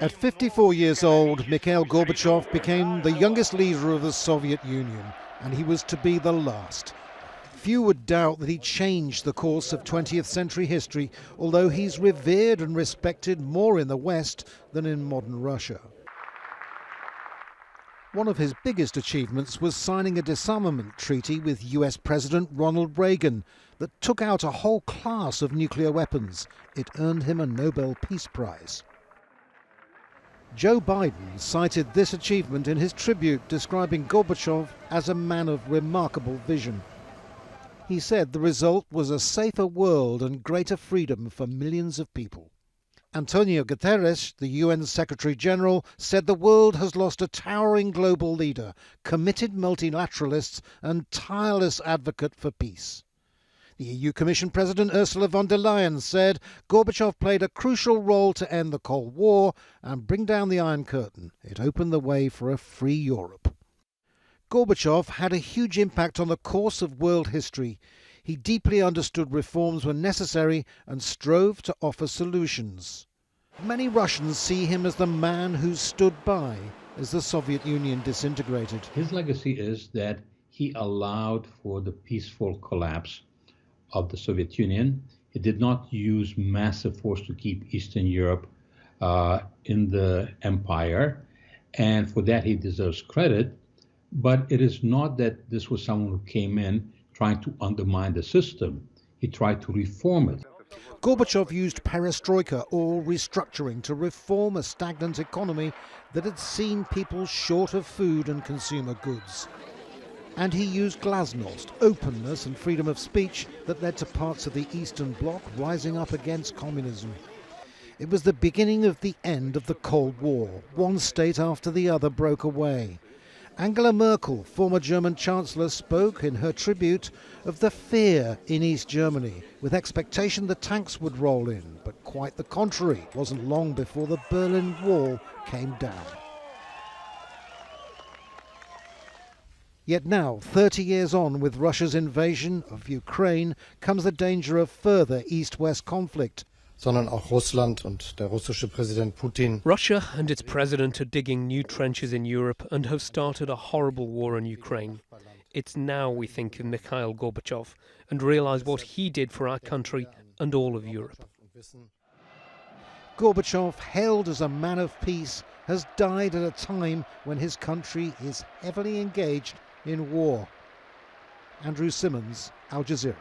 At 54 years old, Mikhail Gorbachev became the youngest leader of the Soviet Union, and he was to be the last. Few would doubt that he changed the course of 20th century history, although he's revered and respected more in the West than in modern Russia. One of his biggest achievements was signing a disarmament treaty with US President Ronald Reagan that took out a whole class of nuclear weapons. It earned him a Nobel Peace Prize. Joe Biden cited this achievement in his tribute, describing Gorbachev as a man of remarkable vision. He said the result was a safer world and greater freedom for millions of people. Antonio Guterres, the UN Secretary-General, said the world has lost a towering global leader, committed multilateralist and tireless advocate for peace. The EU Commission President Ursula von der Leyen said Gorbachev played a crucial role to end the Cold War and bring down the Iron Curtain. It opened the way for a free Europe. Gorbachev had a huge impact on the course of world history. He deeply understood reforms were necessary and strove to offer solutions. Many Russians see him as the man who stood by as the Soviet Union disintegrated. His legacy is that he allowed for the peaceful collapse of the Soviet Union. He did not use massive force to keep Eastern Europe in the empire, and for that he deserves credit. But it is not that this was someone who came in trying to undermine the system. He tried to reform it. Gorbachev used perestroika, or restructuring, to reform a stagnant economy that had seen people short of food and consumer goods. And he used glasnost, openness and freedom of speech that led to parts of the Eastern Bloc rising up against communism. It was the beginning of the end of the Cold War. One state after the other broke away. Angela Merkel, former German Chancellor, spoke in her tribute of the fear in East Germany, with expectation the tanks would roll in, but quite the contrary. It wasn't long before the Berlin Wall came down. Yet now, 30 years on with Russia's invasion of Ukraine, comes the danger of further East-West conflict. Sondern auch Russland und der russische Präsident Putin. Russia and its president are digging new trenches in Europe and have started a horrible war in Ukraine. It's now we think of Mikhail Gorbachev and realise what he did for our country and all of Europe. Gorbachev, hailed as a man of peace, has died at a time when his country is heavily engaged in war. Andrew Simmons, Al Jazeera.